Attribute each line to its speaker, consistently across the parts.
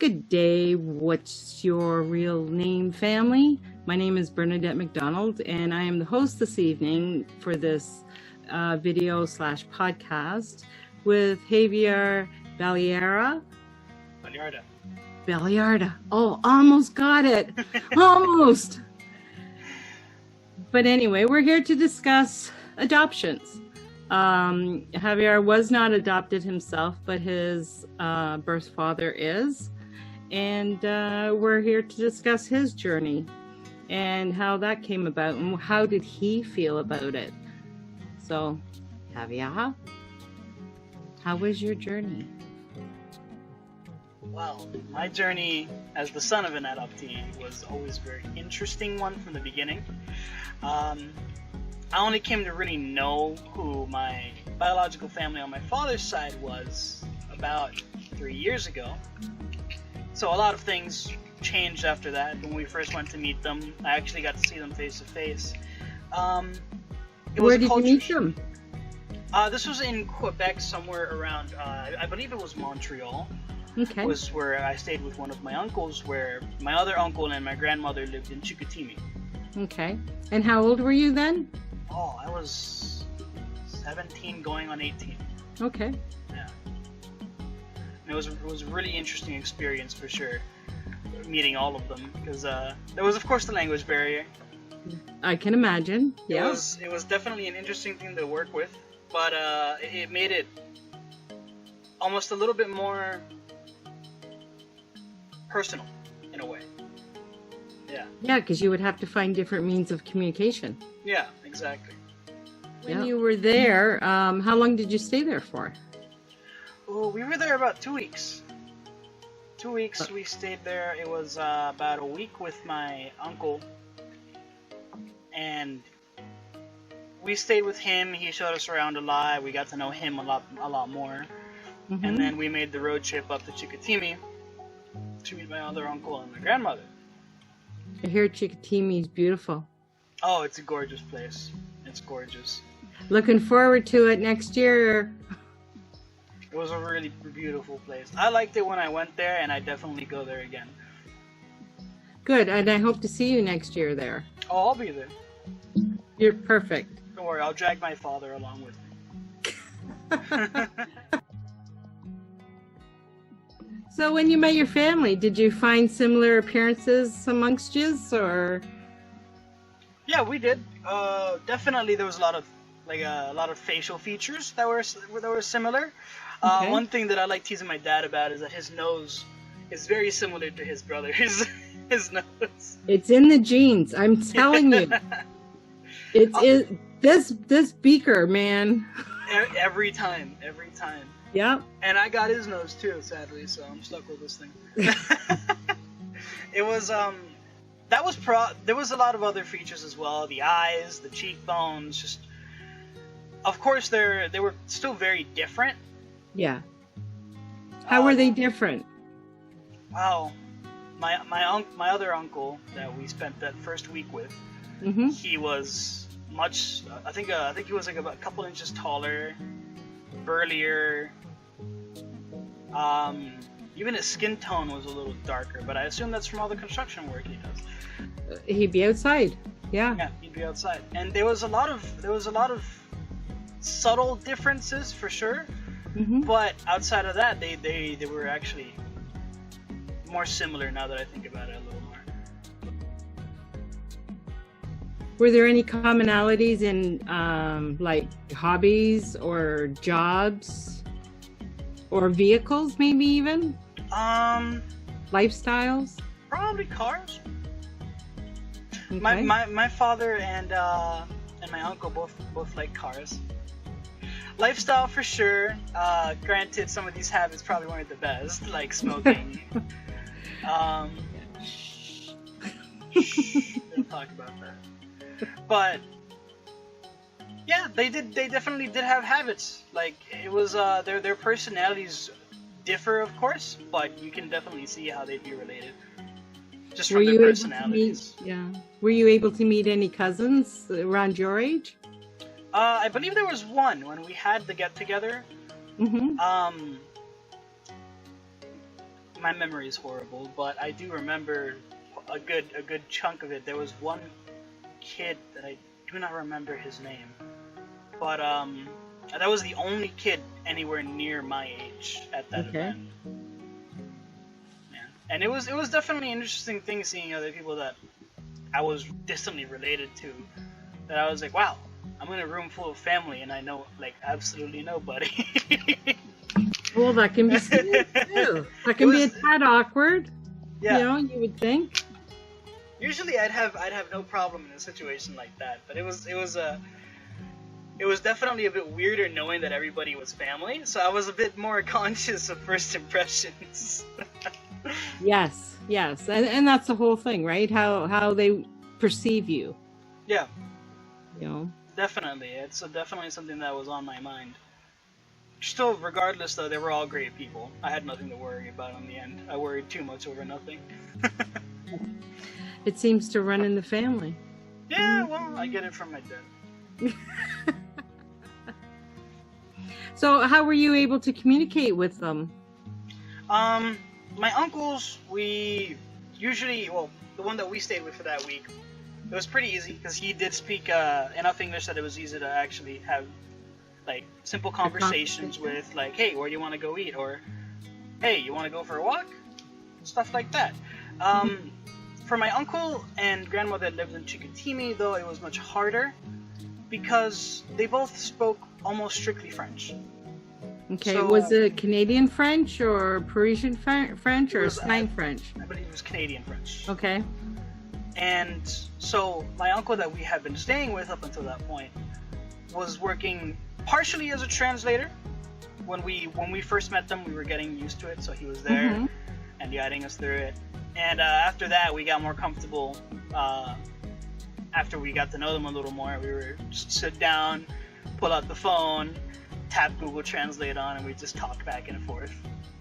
Speaker 1: Good day. What's your real name, family? My name is Bernadette McDonald, and I am the host this evening for this video/podcast with Javier Valliarda. Oh, almost got it. Almost. But anyway, we're here to discuss adoptions. Javier was not adopted himself, but his birth father is. And we're here to discuss his journey and how that came about and how did he feel about it. So, Javier, how was your journey?
Speaker 2: Well, my journey as the son of an adoptee was always a very interesting one from the beginning. I only came to really know who my biological family on my father's side was about 3 years ago. So a lot of things changed after that. When we first went to meet them, I actually got to see them face to face.
Speaker 1: Where did you meet them?
Speaker 2: This was in Quebec, somewhere around, I believe it was Montreal.
Speaker 1: Okay.
Speaker 2: Was where I stayed with one of my uncles, where my other uncle and my grandmother lived in Chicoutimi.
Speaker 1: Okay. And how old were you then?
Speaker 2: Oh, I was 17 going on 18.
Speaker 1: Okay.
Speaker 2: Yeah. And it was a really interesting experience for sure, meeting all of them, because there was of course the language barrier.
Speaker 1: I can imagine. Yeah.
Speaker 2: It was definitely an interesting thing to work with, but it made it almost a little bit more personal in a way. Yeah.
Speaker 1: Yeah, because you would have to find different means of communication.
Speaker 2: Yeah, exactly.
Speaker 1: When you were there, how long did you stay there for?
Speaker 2: Oh, we were there about 2 weeks. 2 weeks we stayed there. It was about a week with my uncle, and we stayed with him. He showed us around a lot. We got to know him a lot more. Mm-hmm. And then we made the road trip up to Chicoutimi to meet my other uncle and my grandmother.
Speaker 1: I hear Chicoutimi is beautiful.
Speaker 2: Oh, it's a gorgeous place. It's gorgeous.
Speaker 1: Looking forward to it next year.
Speaker 2: It was a really beautiful place. I liked it when I went there, and I definitely go there again.
Speaker 1: Good, and I hope to see you next year there.
Speaker 2: Oh, I'll be there.
Speaker 1: You're perfect.
Speaker 2: Don't worry, I'll drag my father along with me.
Speaker 1: So when you met your family, did you find similar appearances amongst you, or?
Speaker 2: Yeah, we did. Definitely, there was a lot of facial features that were similar.
Speaker 1: Okay.
Speaker 2: One thing that I like teasing my dad about is that his nose is very similar to his brother's. His nose.
Speaker 1: It's in the genes. I'm telling you. This beaker, man.
Speaker 2: Every time.
Speaker 1: Yep.
Speaker 2: And I got his nose too, sadly, so I'm stuck with this thing. It was there was a lot of other features as well. The eyes, the cheekbones, just of course they were still very different.
Speaker 1: Yeah. How were they different?
Speaker 2: Wow. My other uncle that we spent that first week with,
Speaker 1: mm-hmm.
Speaker 2: He was much. I think he was like about a couple inches taller, burlier. Even his skin tone was a little darker, but I assume that's from all the construction work he does.
Speaker 1: He'd be outside. Yeah.
Speaker 2: Yeah, he'd be outside, and there was a lot of subtle differences for sure.
Speaker 1: Mm-hmm.
Speaker 2: But outside of that, they were actually more similar now that I think about it a little more.
Speaker 1: Were there any commonalities in like hobbies or jobs or vehicles, maybe even? Lifestyles?
Speaker 2: Probably cars.
Speaker 1: Okay.
Speaker 2: My father and my uncle both like cars. Lifestyle for sure. Granted, some of these habits probably weren't the best, like smoking. Don't talk about that. But yeah, they definitely did have habits. Like it was their personalities differ, of course, but you can definitely see how they'd be related. Just from their personalities.
Speaker 1: Were you able to meet any cousins around your age?
Speaker 2: I believe there was one when we had the get together.
Speaker 1: Mm-hmm.
Speaker 2: my memory is horrible, but I do remember a good chunk of it. There was one kid that I do not remember his name, but that was the only kid anywhere near my age at that event. Yeah. And it was definitely an interesting thing seeing other people that I was distantly related to. That I was like, wow, I'm in a room full of family and I know like absolutely nobody.
Speaker 1: Well, that can be scary too. That can be a tad awkward.
Speaker 2: Yeah.
Speaker 1: You know, you would think.
Speaker 2: Usually, I'd have no problem in a situation like that, but it was definitely a bit weirder knowing that everybody was family. So I was a bit more conscious of first impressions.
Speaker 1: Yes, and that's the whole thing, right? How they perceive you.
Speaker 2: Yeah.
Speaker 1: You know.
Speaker 2: Definitely, it's definitely something that was on my mind. Still, regardless though, they were all great people. I had nothing to worry about in the end. I worried too much over nothing.
Speaker 1: It seems to run in the family.
Speaker 2: Yeah, well, I get it from my dad.
Speaker 1: So how were you able to communicate with them?
Speaker 2: My uncles, we usually, well, the one that we stayed with for that week, it was pretty easy because he did speak enough English that it was easy to actually have like simple conversations with, like, hey, where do you want to go eat? Or, hey, you want to go for a walk? Stuff like that. For my uncle and grandmother that lived in Chicoutimi, though, it was much harder because they both spoke almost strictly French.
Speaker 1: Okay,
Speaker 2: So,
Speaker 1: was it Canadian French or Parisian French or Slang French?
Speaker 2: I believe it was Canadian French.
Speaker 1: Okay.
Speaker 2: And so my uncle that we had been staying with up until that point was working partially as a translator. When we first met them, we were getting used to it, so he was there and guiding us through it. And after that, we got more comfortable. After we got to know them a little more, we were just sit down, pull out the phone, tap Google Translate on, and we just talk back and forth.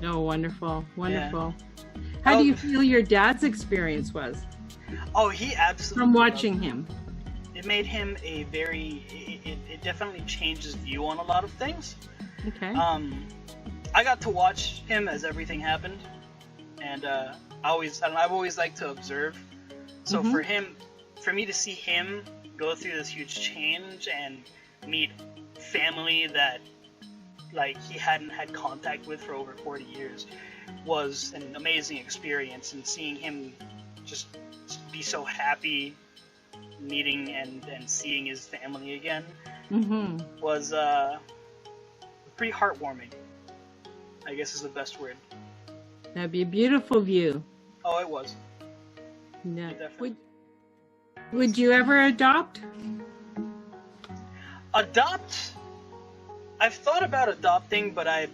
Speaker 1: Oh, wonderful.
Speaker 2: Yeah.
Speaker 1: How do you feel your dad's experience was?
Speaker 2: Oh, he absolutely
Speaker 1: From watching him.
Speaker 2: It made him a very. It definitely changed his view on a lot of things.
Speaker 1: Okay.
Speaker 2: I got to watch him as everything happened, and I've always liked to observe. So for me to see him go through this huge change and meet family that like he hadn't had contact with for over 40 years was an amazing experience, and seeing him just be so happy meeting and seeing his family again was pretty heartwarming, I guess is the best word.
Speaker 1: That'd be a beautiful view.
Speaker 2: Oh, it was.
Speaker 1: Yeah.
Speaker 2: Definitely.
Speaker 1: Would you ever adopt?
Speaker 2: Adopt? I've thought about adopting, but I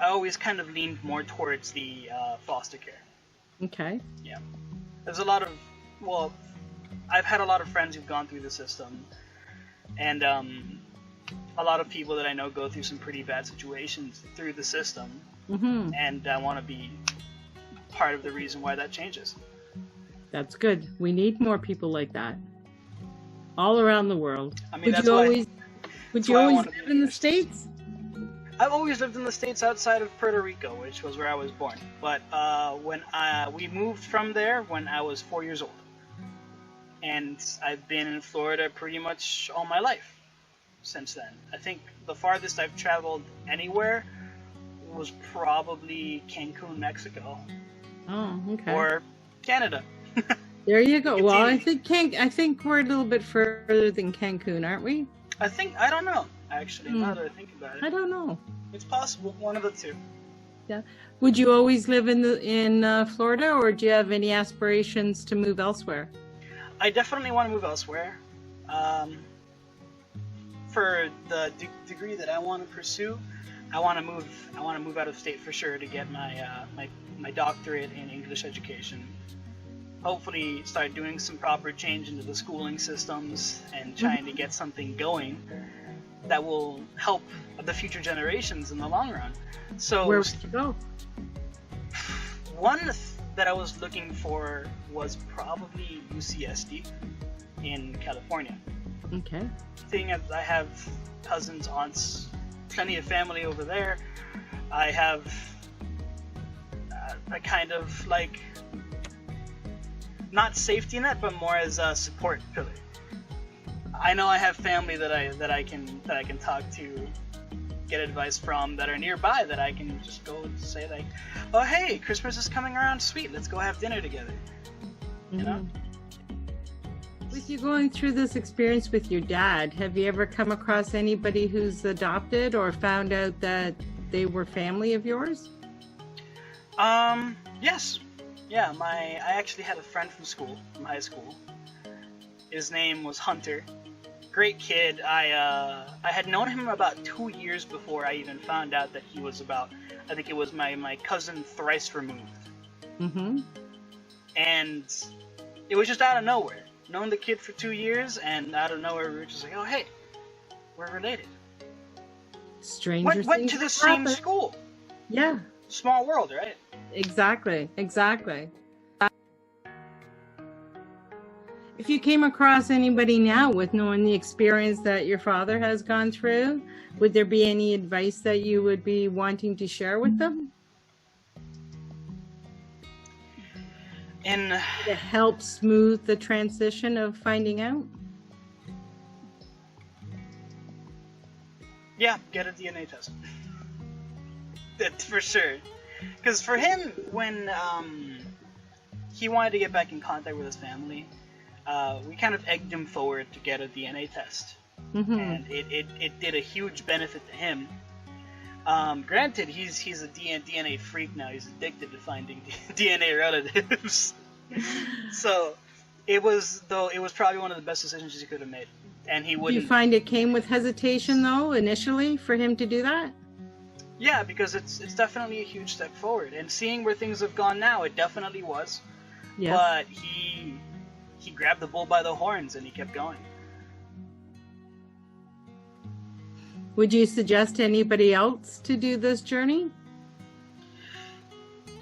Speaker 2: always kind of leaned more towards the foster care.
Speaker 1: Okay.
Speaker 2: Yeah. There's a lot of, well, I've had a lot of friends who've gone through the system, and a lot of people that I know go through some pretty bad situations through the system, and I want to be part of the reason why that changes.
Speaker 1: That's good. We need more people like that all around the world.
Speaker 2: I mean,
Speaker 1: Would you always live in the States?
Speaker 2: I've always lived in the States outside of Puerto Rico, which was where I was born. But when we moved from there when I was 4 years old. And I've been in Florida pretty much all my life since then. I think the farthest I've traveled anywhere was probably Cancun, Mexico.
Speaker 1: Oh, okay.
Speaker 2: Or Canada.
Speaker 1: There you go. Well, I think we're a little bit further than Cancun, aren't we?
Speaker 2: I don't know, actually, now that I think about it.
Speaker 1: I don't know.
Speaker 2: It's possible, one of the two.
Speaker 1: Yeah. Would you always live in Florida, or do you have any aspirations to move elsewhere?
Speaker 2: I definitely want to move elsewhere. For the degree that I want to pursue, I want to move out of state for sure to get my doctorate in English education. Hopefully start doing some proper change into the schooling systems and trying to get something going that will help the future generations in the long run. So
Speaker 1: where would you go?
Speaker 2: One that I was looking for was probably UCSD in California.
Speaker 1: Okay.
Speaker 2: Seeing as I have cousins, aunts, plenty of family over there, I have a kind of like, not safety net, but more as a support pillar. I know I have family that I can talk to, get advice from, that are nearby, that I can just go and say like, oh hey, Christmas is coming around, sweet, let's go have dinner together. You know?
Speaker 1: With you going through this experience with your dad, have you ever come across anybody who's adopted or found out that they were family of yours?
Speaker 2: Yes. Yeah, I actually had a friend from high school. His name was Hunter. Great kid. I had known him about 2 years before I even found out that he was I think it was my cousin thrice removed.
Speaker 1: Mm-hmm.
Speaker 2: And it was just out of nowhere. Known the kid for 2 years, and out of nowhere we were just like, oh hey, we're related.
Speaker 1: Stranger
Speaker 2: went to the same school.
Speaker 1: Yeah.
Speaker 2: Small world, right?
Speaker 1: Exactly. If you came across anybody now with knowing the experience that your father has gone through, would there be any advice that you would be wanting to share with them? To help smooth the transition of finding out?
Speaker 2: Yeah, get a DNA test. That's for sure. Because for him, when he wanted to get back in contact with his family, we kind of egged him forward to get a DNA test.
Speaker 1: Mm-hmm.
Speaker 2: And it did a huge benefit to him. Granted, he's a DNA freak now. He's addicted to finding DNA relatives. So it was probably one of the best decisions he could have made. And he wouldn't.
Speaker 1: Do you find it came with hesitation though initially for him to do that?
Speaker 2: Yeah, because it's definitely a huge step forward. And seeing where things have gone now, it definitely was. Yeah. But he grabbed the bull by the horns and he kept going.
Speaker 1: Would you suggest anybody else to do this journey?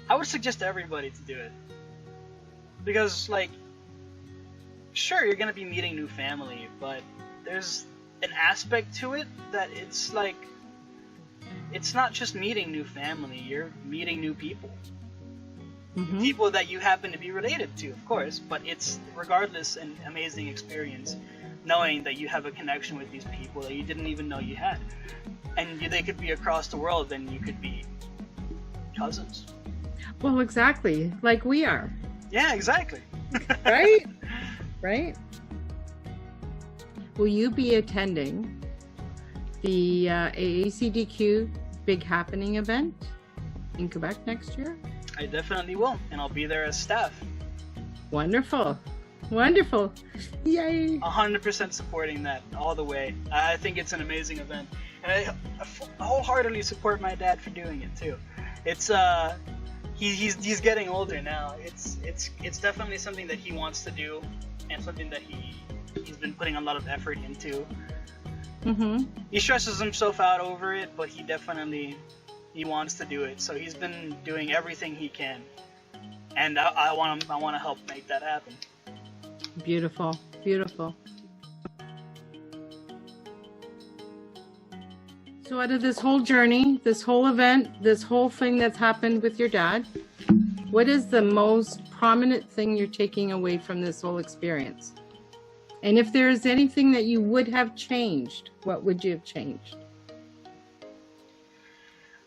Speaker 2: I would suggest everybody to do it. Because, like, sure, you're going to be meeting new family, but there's an aspect to it that it's like, it's not just meeting new family, you're meeting new people. Mm-hmm. People that you happen to be related to, of course, but it's regardless an amazing experience knowing that you have a connection with these people that you didn't even know you had. And they could be across the world, and you could be cousins.
Speaker 1: Well, exactly, like we are.
Speaker 2: Yeah, exactly.
Speaker 1: Right? Right? Will you be attending the AacDQ Big Happening event in Quebec next year?
Speaker 2: I definitely will, and I'll be there as staff.
Speaker 1: Wonderful. Wonderful. Yay.
Speaker 2: 100% supporting that all the way. I think it's an amazing event. And I wholeheartedly support my dad for doing it too. It's he's getting older now. It's definitely something that he wants to do, and something that he's been putting a lot of effort into.
Speaker 1: Mm-hmm.
Speaker 2: He stresses himself out over it, but he wants to do it. So he's been doing everything he can, and I want to help make that happen.
Speaker 1: Beautiful, beautiful. So out of this whole journey, this whole event, this whole thing that's happened with your dad, what is the most prominent thing you're taking away from this whole experience? And if there is anything that you would have changed, what would you have changed?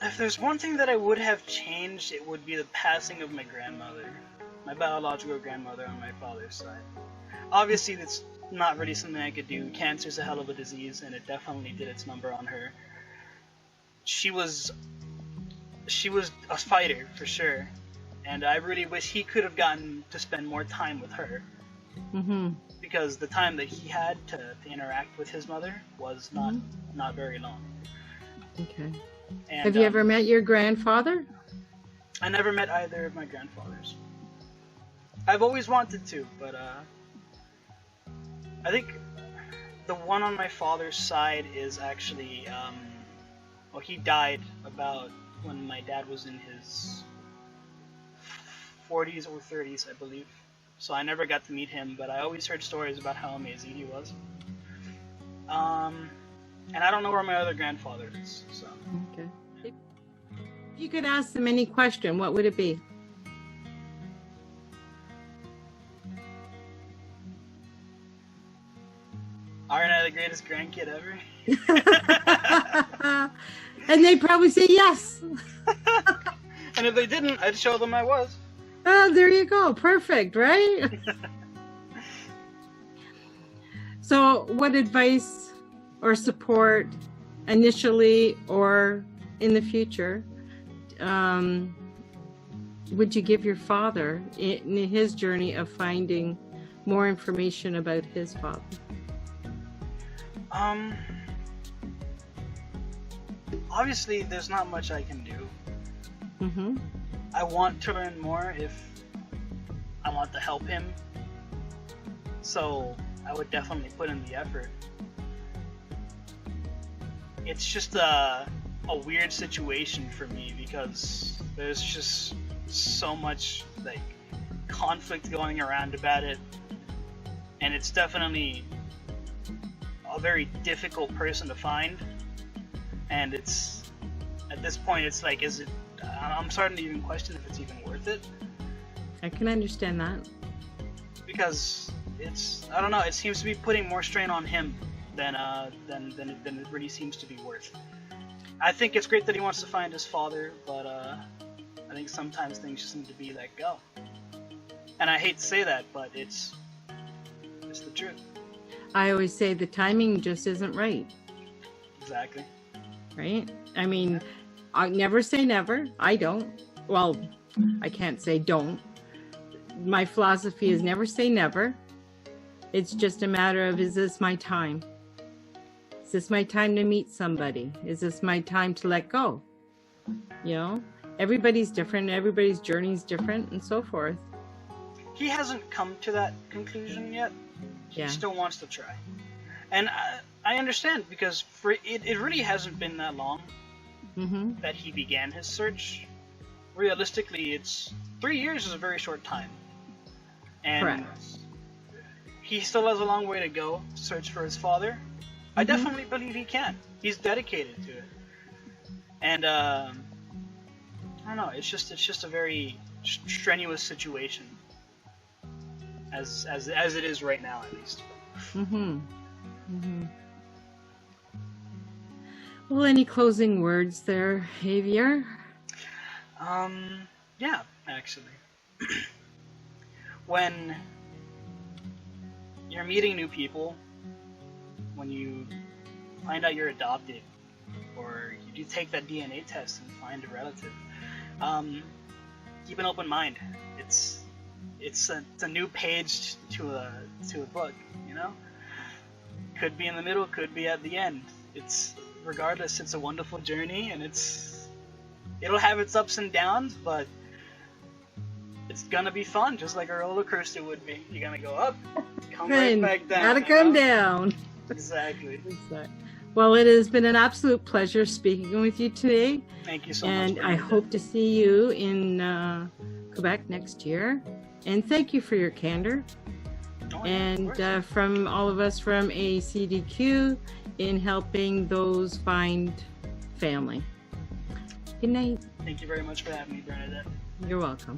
Speaker 2: If there's one thing that I would have changed, it would be the passing of my grandmother, my biological grandmother on my father's side. Obviously, that's not really something I could do. Cancer's a hell of a disease, and it definitely did its number on her. She was a fighter, for sure, and I really wish he could have gotten to spend more time with her.
Speaker 1: Mm-hmm.
Speaker 2: Because the time that he had to interact with his mother was not very long.
Speaker 1: Okay.
Speaker 2: And,
Speaker 1: have you ever met your grandfather?
Speaker 2: I never met either of my grandfathers. I've always wanted to, but I think the one on my father's side is actually, well, he died about when my dad was in his 40s or 30s, I believe. So I never got to meet him, but I always heard stories about how amazing he was. And I don't know where my other grandfather is, so.
Speaker 1: Okay. If you could ask them any question, what would it be?
Speaker 2: greatest grandkid ever?
Speaker 1: And they'd probably say yes.
Speaker 2: And if they didn't, I'd show them I was.
Speaker 1: Oh, there you go. Perfect, right? So what advice or support initially or in the future would you give your father in his journey of finding more information about his father?
Speaker 2: Obviously, there's not much I can do.
Speaker 1: Mm-hmm.
Speaker 2: I want to learn more if I want to help him. So I would definitely put in the effort. It's just a weird situation for me because there's just so much like conflict going around about it, and it's definitely a very difficult person to find. And it's at this point, it's like, is it? I'm starting to even question if it's even worth it.
Speaker 1: I can understand that.
Speaker 2: Because it's, I don't know, it seems to be putting more strain on him than it really seems to be worth. I think it's great that he wants to find his father, but I think sometimes things just need to be let go. And I hate to say that, but it's the truth.
Speaker 1: I always say the timing just isn't right.
Speaker 2: Exactly.
Speaker 1: Right? I mean, I never say never. I don't. Well, I can't say don't. My philosophy is never say never. It's just a matter of, is this my time? Is this my time to meet somebody? Is this my time to let go? You know, everybody's different. Everybody's journey is different and so forth.
Speaker 2: He hasn't come to that conclusion yet. He still wants to try. And I understand, because for it really hasn't been that long that he began his search. Realistically, it's 3 years is a very short time. And
Speaker 1: correct.
Speaker 2: He still has a long way to go to search for his father. I definitely believe he can. He's dedicated to it. And I don't know, it's just a very strenuous situation. As it is right now, at least.
Speaker 1: Well, any closing words there, Javier?
Speaker 2: Yeah, actually. When you're meeting new people, when you find out you're adopted, or you do take that DNA test and find a relative, keep an open mind. It's a new page to a book, you know? Could be in the middle, could be at the end. Regardless, it's a wonderful journey, and it'll have its ups and downs, but it's gonna be fun, just like a roller coaster would be. You're gonna go up, come right back down.
Speaker 1: Gotta come down.
Speaker 2: Exactly.
Speaker 1: Well, it has been an absolute pleasure speaking with you today.
Speaker 2: Thank you so much.
Speaker 1: And I hope to see you in Quebec next year. And thank you for your candor. And from all of us from AacDQ in helping those find family. Good night.
Speaker 2: Thank you very much for having me, Bernadette.
Speaker 1: You're welcome.